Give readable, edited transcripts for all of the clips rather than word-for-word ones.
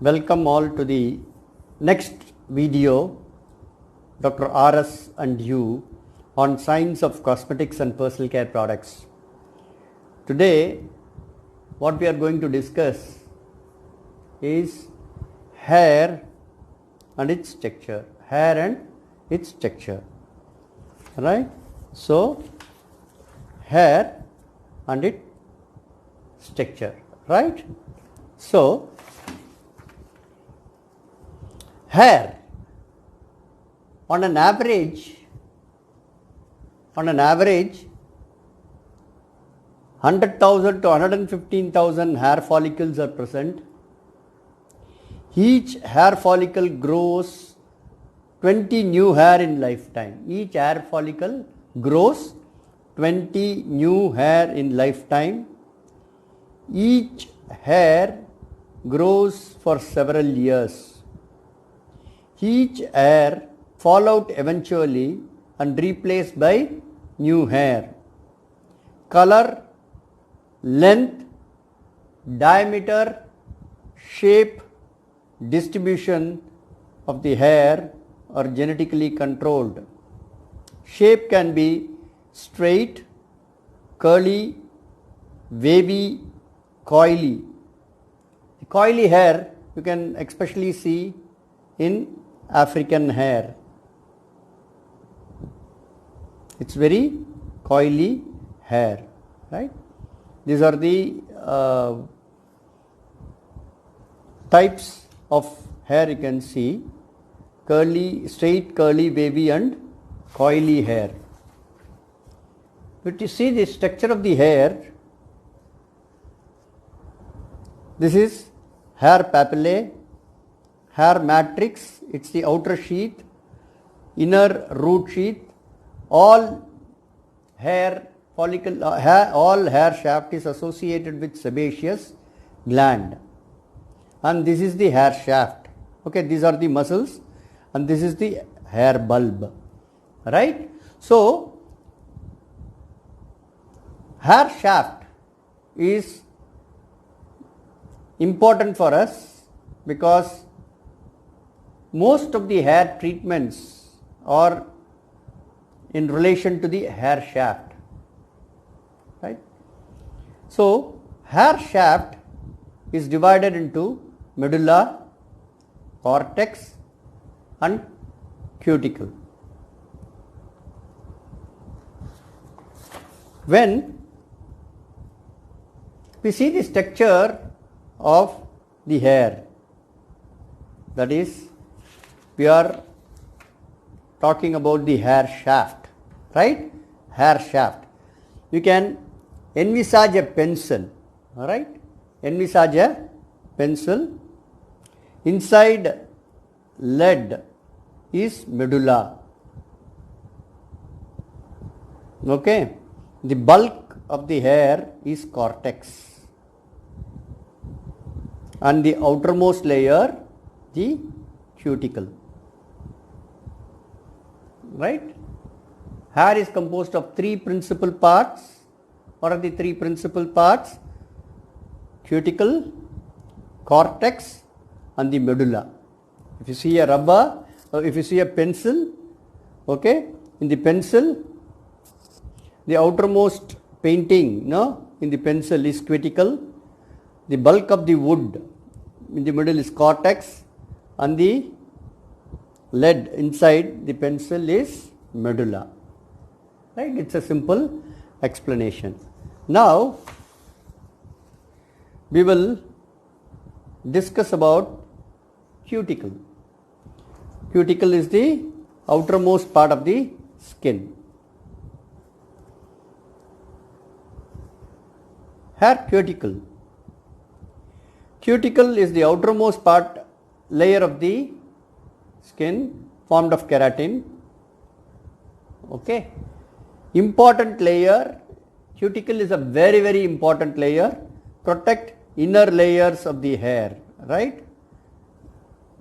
Welcome all to the next video, Dr. R.S. and you, on science of cosmetics and personal care products. Today, what we are going to discuss is hair and its texture. Hair and its texture. Right? So, hair and its texture. Right? So, hair on an average 100,000 to 115,000 hair follicles are present. Each hair follicle grows 20 new hair in lifetime. Each hair follicle grows 20 new hair in lifetime. Each hair grows for several years. Each hair fall out eventually and replaced by new hair. Color, length, diameter, shape, distribution of the hair are genetically controlled. Shape can be straight, curly, wavy, coily. The coily hair you can especially see in African hair. It's very coily hair, right? These are the types of hair you can see: curly, straight, curly, wavy and coily hair. But you see the structure of the hair. This is hair papillae, hair matrix, it's the outer sheath, inner root sheath. All hair follicle, all hair shaft is associated with sebaceous gland, and this is the hair shaft. Okay, these are the muscles, and this is the hair bulb. Right? So, hair shaft is important for us because most of the hair treatments are in relation to the hair shaft, right? So, hair shaft is divided into medulla, cortex and cuticle. When we see the structure of the hair, that is, we are talking about the hair shaft, right? Hair shaft. You can envisage a pencil, all right? Envisage a pencil. Inside lead is medulla. Okay? The bulk of the hair is cortex, and the outermost layer, the cuticle. Right? Hair is composed of three principal parts. What are the three principal parts? Cuticle, cortex and the medulla. If you see a rubber, or if you see a pencil, okay, in the pencil, the outermost painting, in the pencil is cuticle. The bulk of the wood in the middle is cortex, and the lead inside the pencil is medulla. Right? It's a simple explanation. Now, we will discuss about cuticle. Cuticle is the outermost part of the skin. Hair cuticle. Cuticle is the outermost layer of the skin formed of keratin. Okay. Important layer. Cuticle is a very, very important layer. Protect inner layers of the hair, right?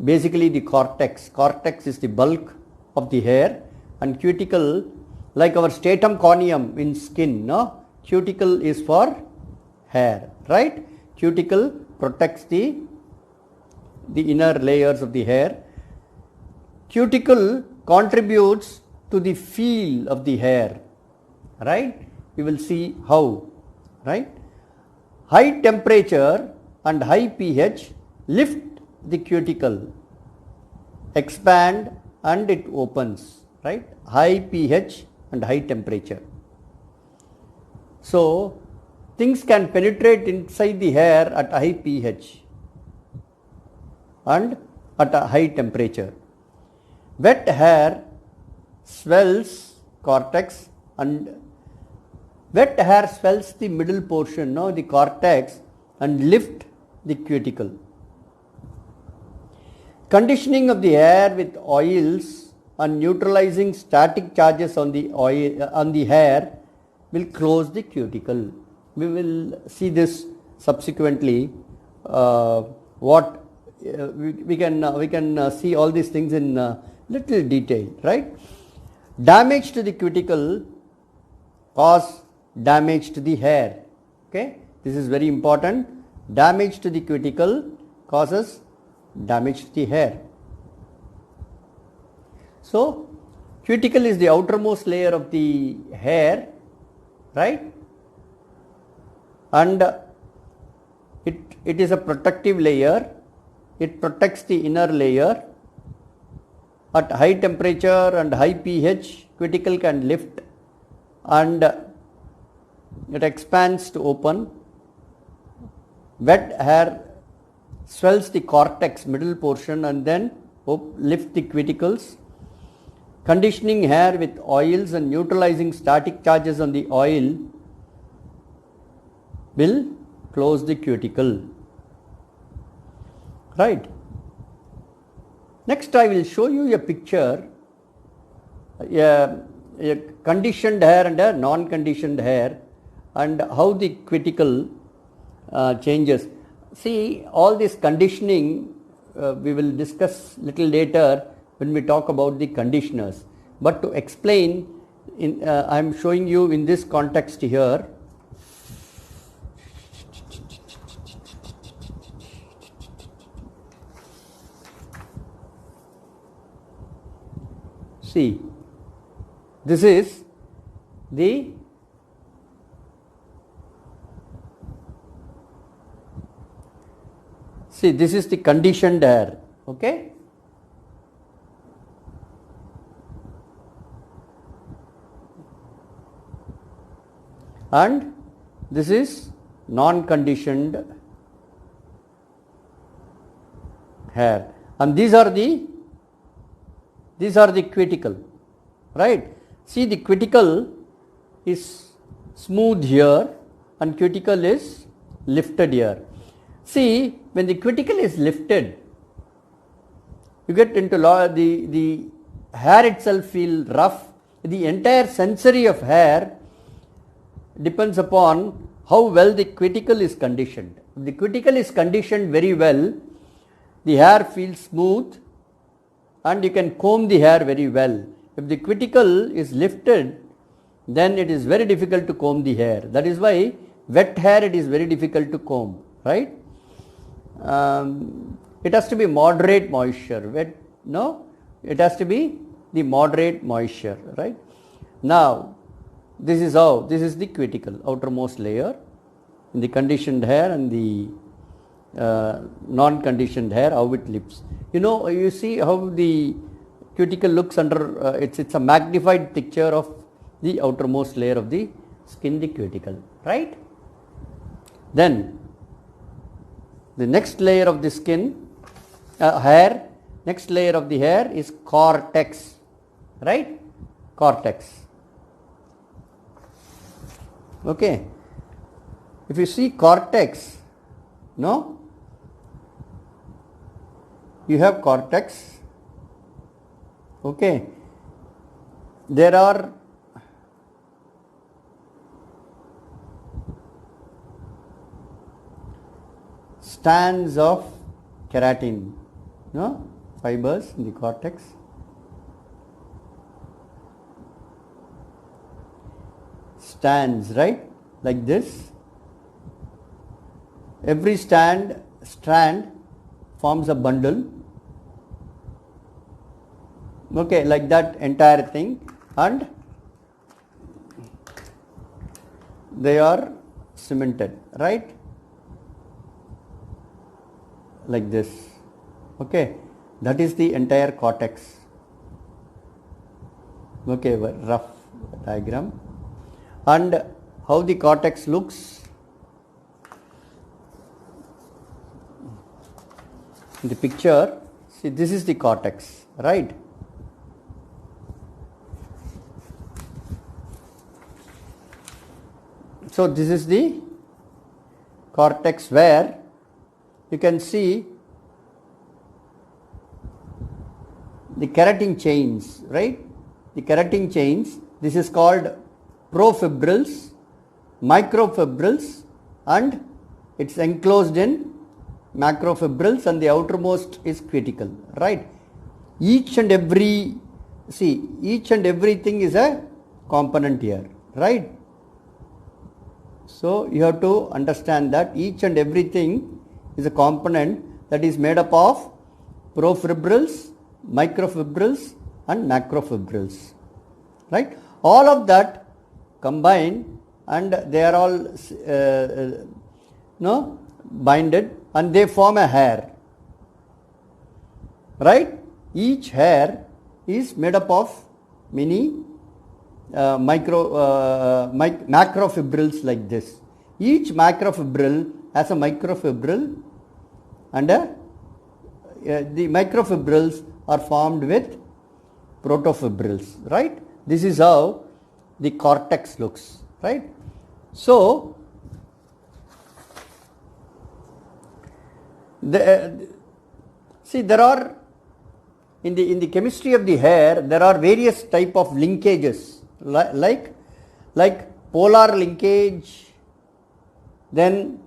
Basically the cortex. Cortex is the bulk of the hair, and cuticle, like our stratum corneum in skin, cuticle is for hair, right? Cuticle protects the the inner layers of the hair. Cuticle contributes to the feel of the hair, right? We will see how, right? High temperature and high pH lift the cuticle, expand and it opens, right? High pH and high temperature. So things can penetrate inside the hair at high pH and at a high temperature. Wet hair swells cortex and wet hair swells the middle portion, no, the cortex, and lift the cuticle. Conditioning of the hair with oils and neutralizing static charges on the hair will close the cuticle. We will see this subsequently. We can see all these things in little detail, right? Damage to the cuticle cause damage to the hair. Okay, this is very important. Damage to the cuticle causes damage to the hair. So cuticle is the outermost layer of the hair, right? And it is a protective layer. It protects the inner layer. At high temperature and high pH, cuticle can lift and it expands to open. Wet hair swells the cortex middle portion and then lift the cuticles. Conditioning hair with oils and neutralizing static charges on the oil will close the cuticle, right? Next I will show you a picture, a conditioned hair and a non-conditioned hair, and how the cuticle changes. See, all this conditioning we will discuss little later when we talk about the conditioners. But to explain, I am showing you in this context here. See, this is the conditioned hair, okay? And this is non-conditioned hair, and these are the cuticle, right? See, the cuticle is smooth here and cuticle is lifted here. See, when the cuticle is lifted, you get into the hair itself feel rough. The entire sensory of hair depends upon how well the cuticle is conditioned. If the cuticle is conditioned very well, the hair feels smooth and you can comb the hair very well. If the cuticle is lifted, then it is very difficult to comb the hair. That is why wet hair it is very difficult to comb, right? It has to be moderate moisture. It has to be the moderate moisture, right? Now, this is the cuticle, outermost layer, in the conditioned hair and the non-conditioned hair, how it lifts. You see how the cuticle looks under, it's a magnified picture of the outermost layer of the skin, the cuticle, right? Then the next layer of the skin, next layer of the hair is cortex, right? Cortex. Okay. If you see cortex, you have cortex, okay. There are strands of keratin, fibers in the cortex. Strands, right, like this. Every strand forms a bundle. Okay, like that entire thing, and they are cemented, right? Like this. Okay, that is the entire cortex. Okay, rough diagram. And how the cortex looks. In the picture, see, this is the cortex, right? So this is the cortex where you can see the keratin chains, right? The keratin chains, this is called profibrils, microfibrils, and it's enclosed in macrofibrils, and the outermost is cuticle, right? Each and everything is a component here, right? So you have to understand that each and everything is a component that is made up of profibrils, microfibrils, and macrofibrils, right? All of that combine, and they are all binded, and they form a hair, right? Each hair is made up of many macrofibrils like this. Each macrofibril has a microfibril, and the microfibrils are formed with protofibrils, right? This is how the cortex looks, right? So see, there are in the chemistry of the hair, there are various type of linkages, like polar linkage, then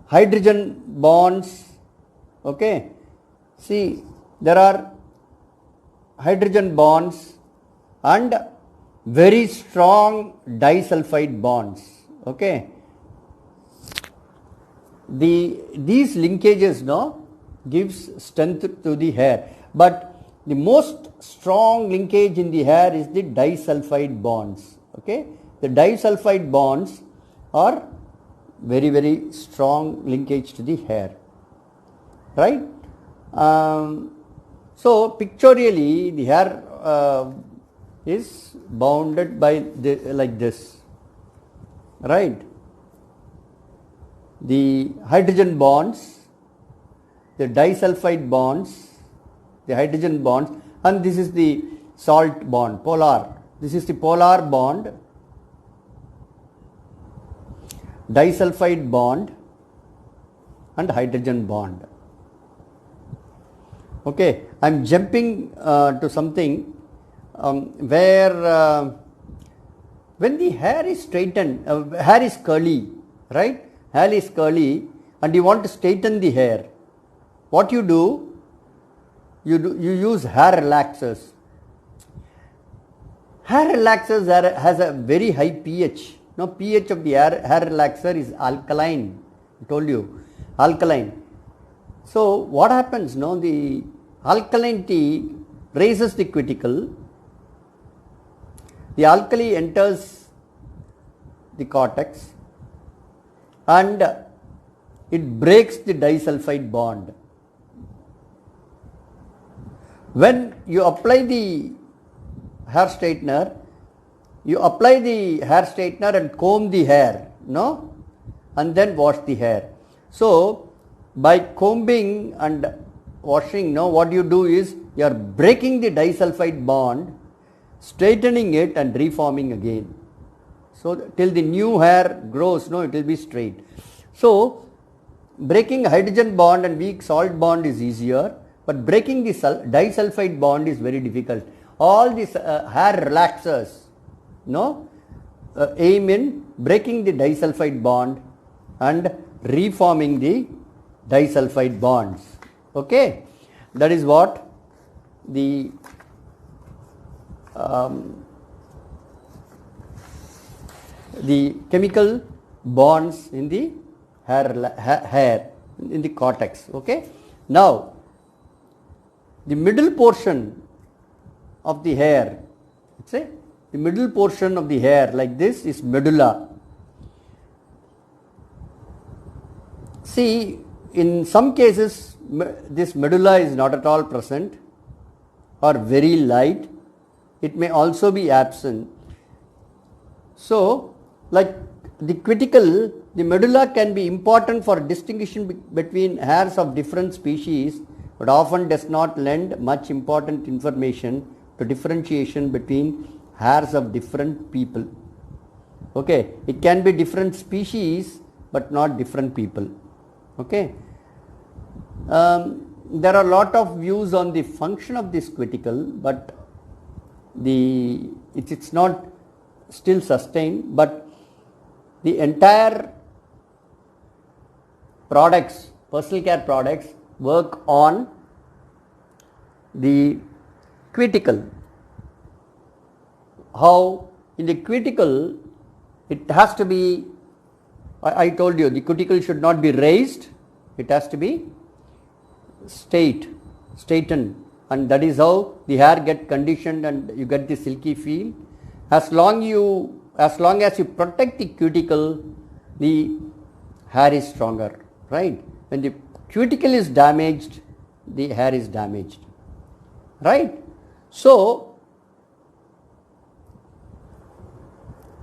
hydrogen bonds. Okay, see, there are hydrogen bonds and very strong disulfide bonds. Okay, these linkages gives strength to the hair, but the most strong linkage in the hair is the disulfide bonds. Okay, the disulfide bonds are very, very strong linkage to the hair, right? So pictorially, the hair is bounded by like this, right? The hydrogen bonds, the disulfide bonds, the hydrogen bonds, and this is the salt bond, polar. This is the polar bond, disulfide bond, and hydrogen bond. Okay, I am jumping to something where when the hair is straightened, hair is curly, right? Hair is curly, and you want to straighten the hair. What you do? You use hair relaxers. Hair relaxers has a very high pH. Now pH of the hair relaxer is alkaline. I told you, alkaline. So what happens? The alkalinity raises the cuticle. The alkali enters the cortex, and it breaks the disulfide bond. When you apply the hair straightener, and comb the hair, and then wash the hair. So by combing and washing, what you do is you are breaking the disulfide bond, straightening it, and reforming again. So till the new hair grows, it will be straight. So breaking hydrogen bond and weak salt bond is easier, but breaking the disulfide bond is very difficult. All these hair relaxers aim in breaking the disulfide bond and reforming the disulfide bonds. Okay, that is what the chemical bonds in the hair. in the cortex. Okay. Now, the middle portion of the hair, say the middle portion of the hair like this is medulla. See, in some cases this medulla is not at all present or very light. It may also be absent. So, like the cuticle, the medulla can be important for distinguishing between hairs of different species, but often does not lend much important information to differentiation between hairs of different people. Okay, it can be different species but not different people. Okay. There are a lot of views on the function of this cuticle, but it's not still sustained, but the entire products, personal care products, work on the cuticle. How in the cuticle it has to be, I told you the cuticle should not be raised, it has to be straightened, and that is how the hair get conditioned and you get the silky feel. As long as you protect the cuticle, the hair is stronger, right? When the cuticle is damaged, the hair is damaged, right? So,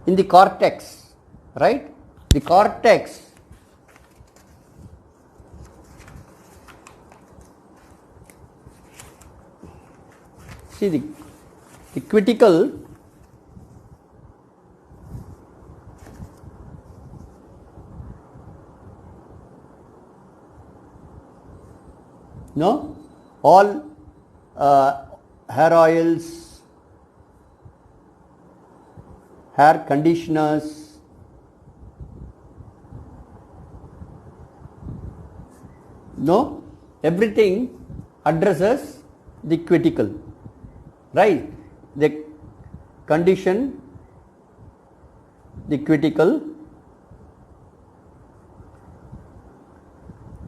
in the cortex, right? The cortex see the cuticle all hair oils, hair conditioners, everything addresses the cuticle, right? They condition the cuticle.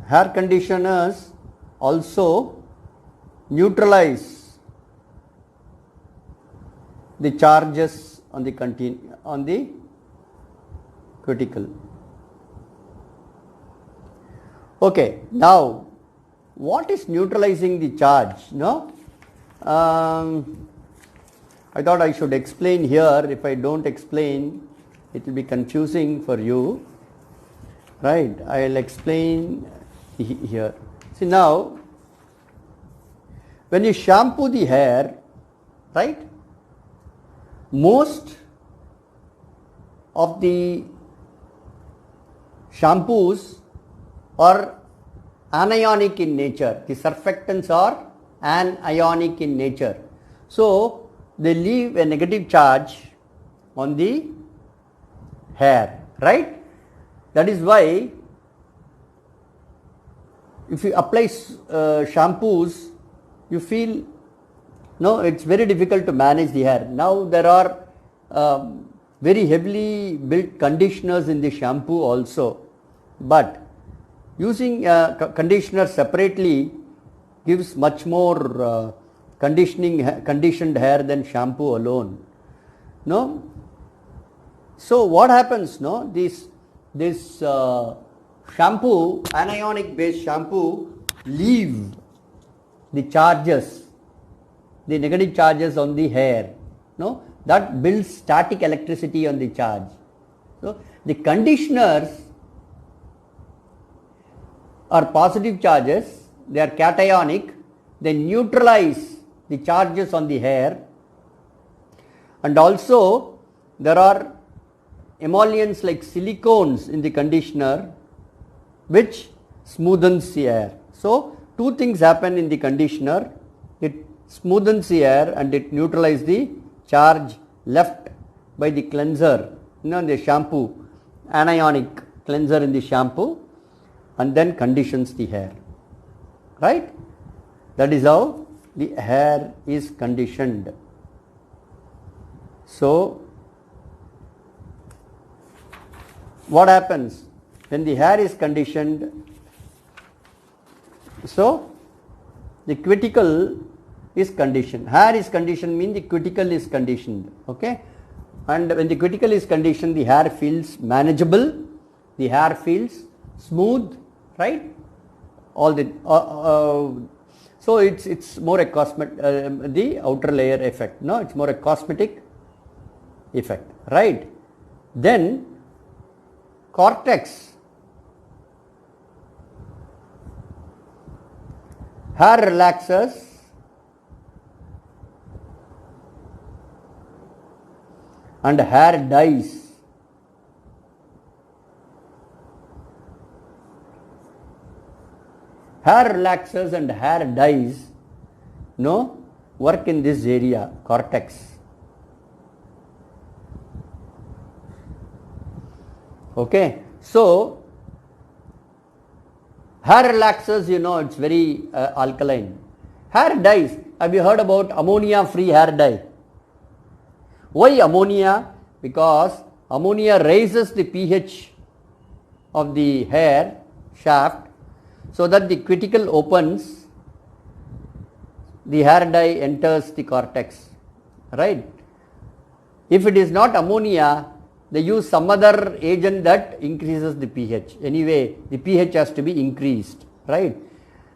Hair conditioners also neutralize the charges on the cuticle. Okay, now what is neutralizing the charge? I thought I should explain here. If I don't explain, it will be confusing for you, right? I will explain here. See, now when you shampoo the hair, right, most of the shampoos are anionic in nature. The surfactants are anionic in nature. So, they leave a negative charge on the hair, right? That is why if you apply shampoos, you feel it's very difficult to manage the hair. Now there are very heavily built conditioners in the shampoo also, but using conditioner separately gives much more conditioned hair than shampoo alone. So what happens? This shampoo, anionic based shampoo, leave the charges, the negative charges on the hair. That builds static electricity on the charge. So the conditioners are positive charges, they are cationic, they neutralize the charges on the hair, and also there are emollients like silicones in the conditioner which smoothens the hair. So two things happen in the conditioner: it smoothens the hair and it neutralizes the charge left by the cleanser, the shampoo, anionic cleanser in the shampoo, and then conditions the hair, right? That is how the hair is conditioned. So what happens when the hair is conditioned? So the cuticle is conditioned. Hair is conditioned means the cuticle is conditioned. Okay, and when the cuticle is conditioned, the hair feels manageable, the hair feels smooth, right? All the so it's more a cosmetic the outer layer effect. No, it's more a cosmetic effect, right? Then cortex, hair relaxes and hair dies. Hair relaxes and hair dies, no, work in this area, cortex. Okay, so hair relaxes, you know, it's very alkaline. Hair dyes, have you heard about ammonia free hair dye? Why ammonia? Because ammonia raises the pH of the hair shaft so that the cuticle opens, the hair dye enters the cortex, right? If it is not ammonia, they use some other agent that increases the pH. Anyway, the pH has to be increased, right?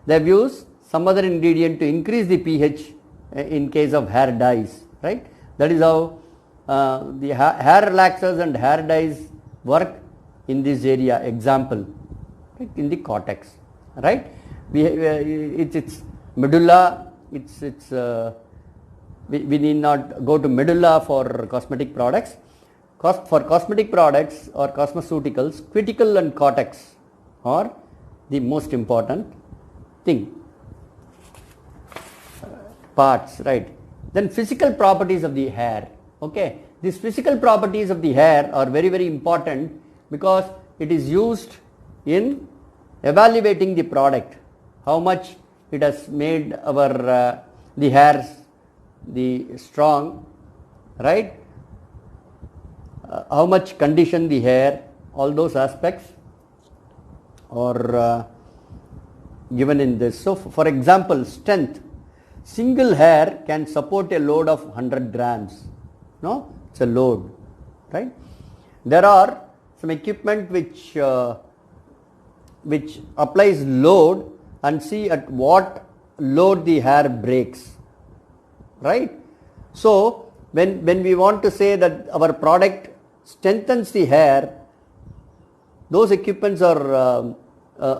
They have used some other ingredient to increase the pH in case of hair dyes, right? That is how the hair relaxers and hair dyes work in this area. Example, right, in the cortex, right? It's medulla. We need not go to medulla for cosmetic products. For cosmetic products or cosmeceuticals, cuticle and cortex are the most important thing, parts, right? Then physical properties of the hair. Okay, these physical properties of the hair are very, very important because it is used in evaluating the product, how much it has made our the hairs the strong, right? How much condition the hair, all those aspects are given in this. So for example, strength, single hair can support a load of 100 grams. No, it's a load, right? There are some equipment which applies load and see at what load the hair breaks, right? So when we want to say that our product strengthens the hair, those equipments are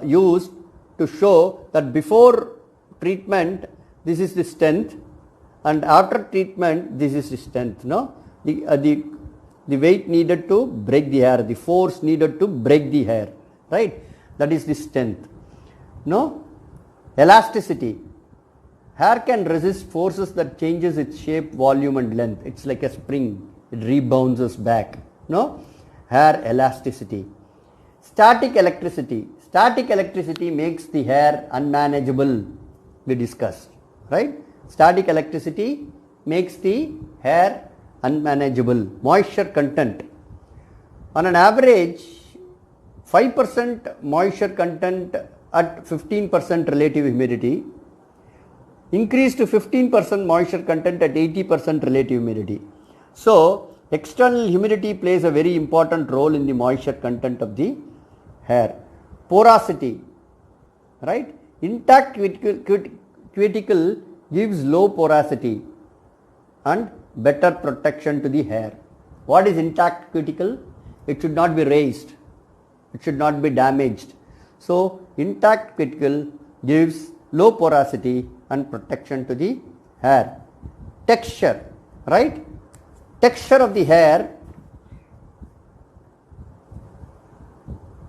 used to show that before treatment this is the strength and after treatment this is the strength. No, the weight needed to break the hair, the force needed to break the hair, right? That is the strength. No, elasticity, hair can resist forces that changes its shape, volume and length. It's like a spring, it rebounds back. No, hair elasticity. Static electricity, static electricity makes the hair unmanageable, we discussed, right? Static electricity makes the hair unmanageable. Moisture content, on an average 5% moisture content at 15% relative humidity, increase to 15% moisture content at 80% relative humidity. So external humidity plays a very important role in the moisture content of the hair. Porosity, right? Intact cuticle gives low porosity and better protection to the hair. What is intact cuticle? It should not be raised, it should not be damaged. So intact cuticle gives low porosity and protection to the hair. Texture, right? Texture of the hair,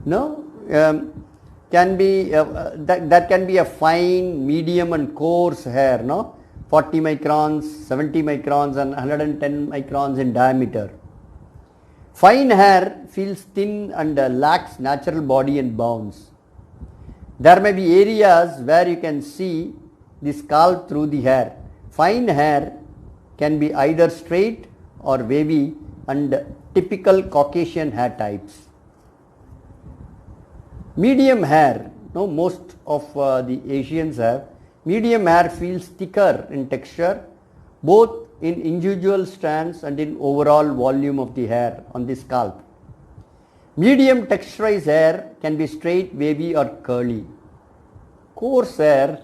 no, can be that can be a fine, medium and coarse hair, no, 40 microns, 70 microns and 110 microns in diameter. Fine hair feels thin and lacks natural body and bounce. There may be areas where you can see the scalp through the hair. Fine hair can be either straight or wavy and typical Caucasian hair types. Medium hair, no, most of the Asians have. Medium hair feels thicker in texture, both in individual strands and in overall volume of the hair on the scalp. Medium texturized hair can be straight, wavy or curly. Coarse hair,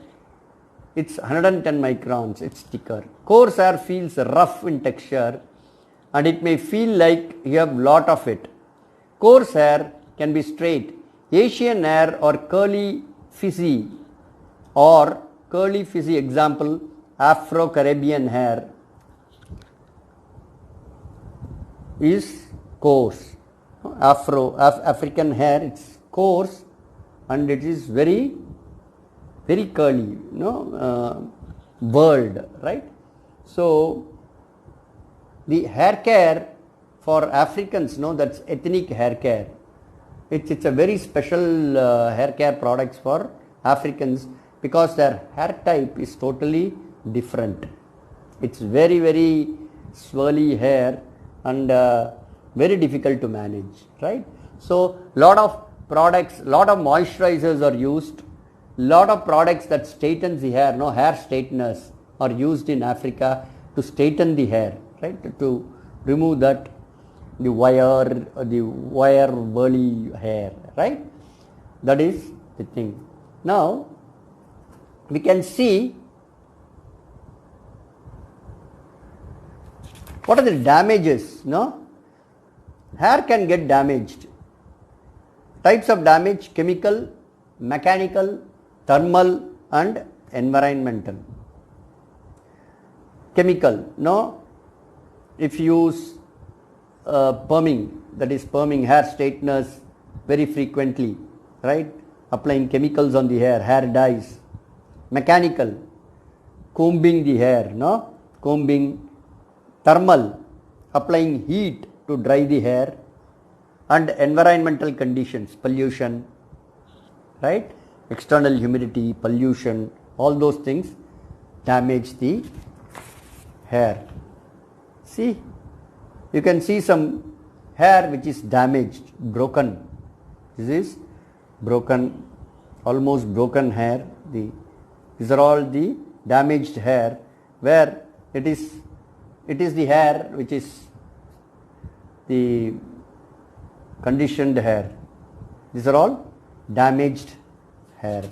it's 110 microns, it's thicker. Coarse hair feels rough in texture and it may feel like you have lot of it. Coarse hair can be straight. Asian hair or curly frizzy example, Afro-Caribbean hair is coarse. African hair, it's coarse and it is very curly, whirled, right? So the hair care for Africans, that's ethnic hair care. It's a very special hair care products for Africans because their hair type is totally different. It's very, very swirly hair and very difficult to manage, right? So lot of products, lot of moisturizers are used, lot of products that straightens the hair, hair straighteners are used in Africa to straighten the hair, right? To remove that the wire whirly hair, right? That is the thing. Now we can see what are the damages, Hair can get damaged. Types of damage: chemical, mechanical, thermal and environmental. Chemical, if you use perming, that is perming hair straighteners very frequently, right? Applying chemicals on the hair dyes. Mechanical, combing the hair, combing. Thermal, applying heat to dry the hair. And environmental conditions, pollution, right? External humidity, pollution, all those things damage the hair. See, you can see some hair which is damaged, broken. This is broken, almost broken hair. These are all the damaged hair where it is the hair which is the conditioned hair. These are all damaged hair.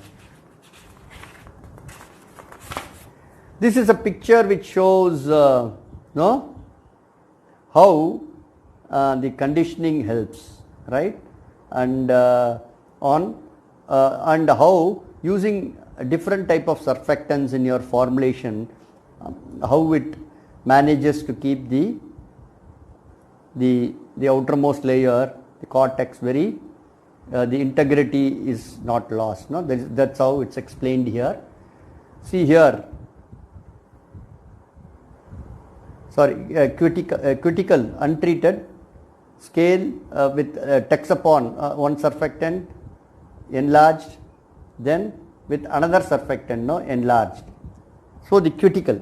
This is a picture which shows how the conditioning helps, right? And and how using a different type of surfactants in your formulation, how it manages to keep the outermost layer, the cortex, very the integrity is not lost. That's how it's explained here. See here. Cuticle untreated, scale with Texapon, one surfactant enlarged, then with another surfactant enlarged. So the cuticle.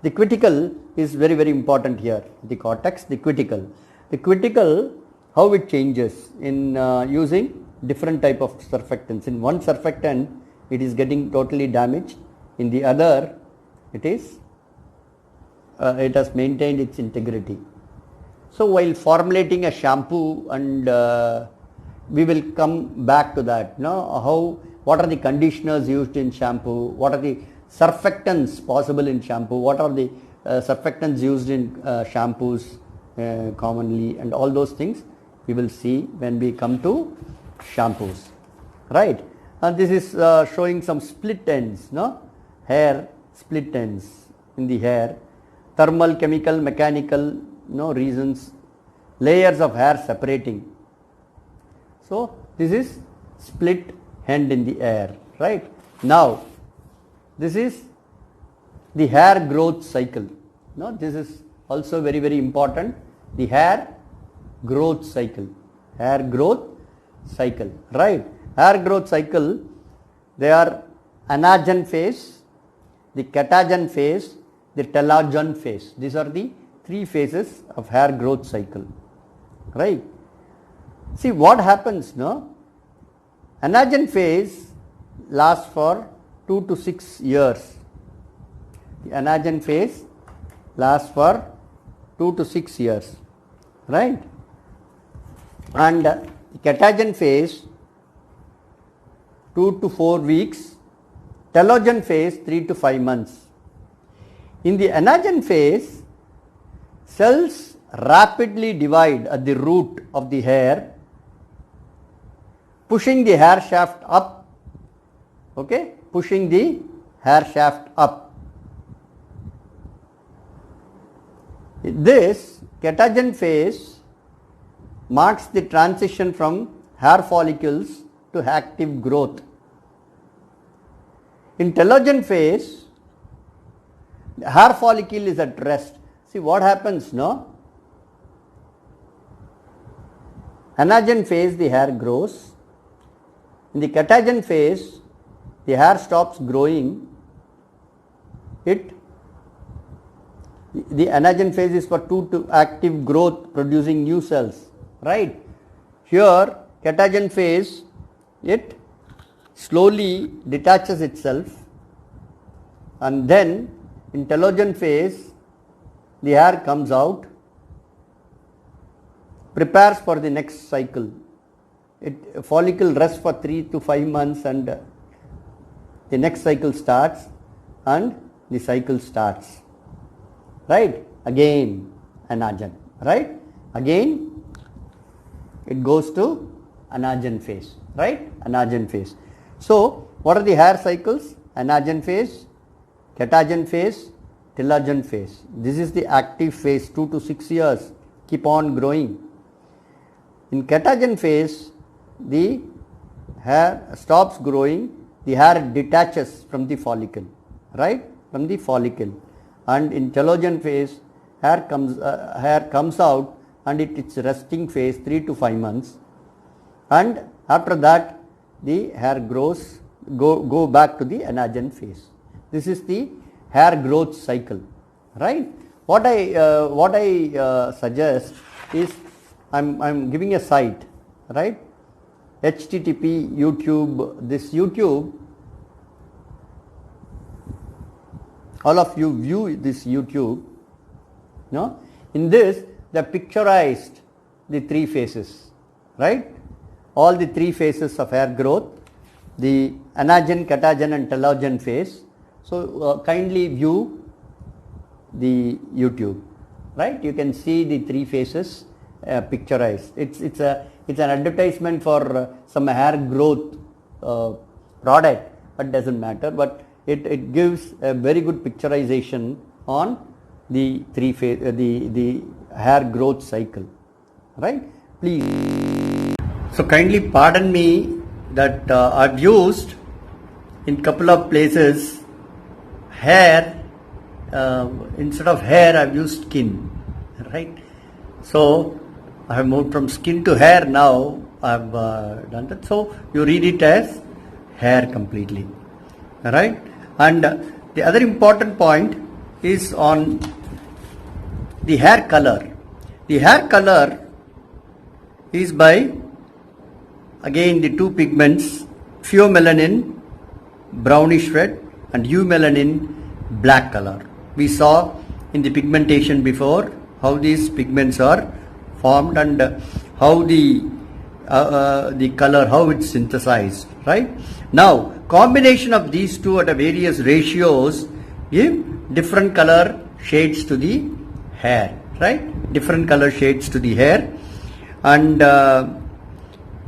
The cuticle is very, very important here. The cortex, the cuticle. The cuticle, how it changes in using different type of surfactants. In one surfactant, it is getting totally damaged. In the other, it has maintained its integrity. So while formulating a shampoo, and we will come back to that. What are the conditioners used in shampoo? What are the surfactants possible in shampoo? What are the surfactants used in shampoos commonly, and all those things we will see when we come to shampoos, right? And this is showing some split ends, hair split ends in the hair. Thermal, chemical, mechanical, reasons. Layers of hair separating. So this is split end in the hair, right? Now this is the hair growth cycle. This is also very, very important. The hair growth cycle. Hair growth cycle, right? Hair growth cycle, they are anagen phase, the catagen phase, the telogen phase. These are the three phases of hair growth cycle, right? See what happens, anagen phase lasts for 2 to 6 years. The anagen phase lasts for 2 to 6 years, right? And the catagen phase 2 to 4 weeks, telogen phase 3 to 5 months. In the anagen phase, cells rapidly divide at the root of the hair, pushing the hair shaft up, okay, pushing the hair shaft up. This catagen phase marks the transition from hair follicles to active growth. In telogen phase, the hair follicle is at rest. See what happens, no? Anagen phase, the hair grows. In the catagen phase, the hair stops growing. The anagen phase is for 2 to active growth, producing new cells, right? Here, catagen phase, it slowly detaches itself, and then in telogen phase, the hair comes out, prepares for the next cycle. Follicle rests for 3 to 5 months, and the next cycle starts, and the cycle starts, right? Again anagen, right? Again it goes to anagen phase, right? Anagen phase. So what are the hair cycles? Anagen phase, catagen phase, telogen phase. This is the active phase, 2 to 6 years, keep on growing. In catagen phase, the hair stops growing, the hair detaches from the follicle, right? From the follicle. And in telogen phase, hair comes out, and it's resting phase 3 to 5 months. And after that, the hair grows, go back to the anagen phase. This is the hair growth cycle, right? What I suggest is, I'm giving a site, right? HTTP YouTube, this YouTube, all of you view this YouTube, no? In this, they picturized the 3 phases, right? All the 3 phases of hair growth, the anagen, catagen and telogen phase. So kindly view the YouTube, right? You can see the 3 phases picturized. It's an advertisement for some hair growth product, but doesn't matter. But it gives a very good picturization on the 3 phase, the hair growth cycle, right? Please. So kindly pardon me that I've used in couple of places hair, instead of hair I've used skin, right? So I have moved from skin to hair now. I've done that. So you read it as hair completely, right? And the other important point is on the hair color. The hair color is by, again, the 2 pigments, pheomelanin, brownish red, and eumelanin, black color. We saw in the pigmentation before how these pigments are formed and how the color, how it's synthesized, right? Now, combination of these 2 at a various ratios give different color shades to the hair, right? Different color shades to the hair. And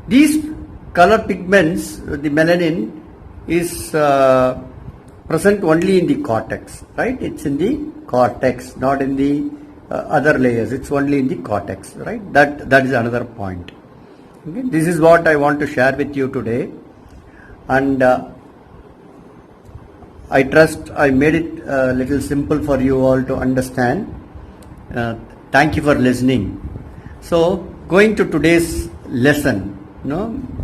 these color pigments, the melanin, is present only in the cortex, right? It's in the cortex, not in the other layers. It's only in the cortex, right? That is another point. Okay? This is what I want to share with you today, and I trust I made it a little simple for you all to understand. Thank you for listening. So going to today's lesson,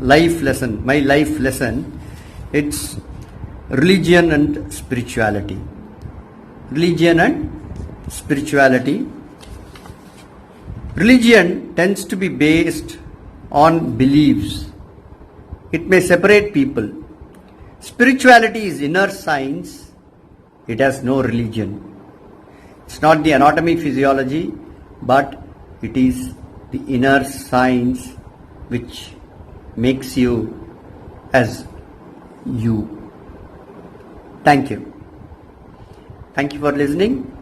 life lesson, my life lesson, it's religion and spirituality. Religion and spirituality. Religion tends to be based on beliefs. It may separate people. Spirituality is inner science. It has no religion. It's not the anatomy, physiology, but it is the inner science which makes you as you. Thank you. Thank you for listening.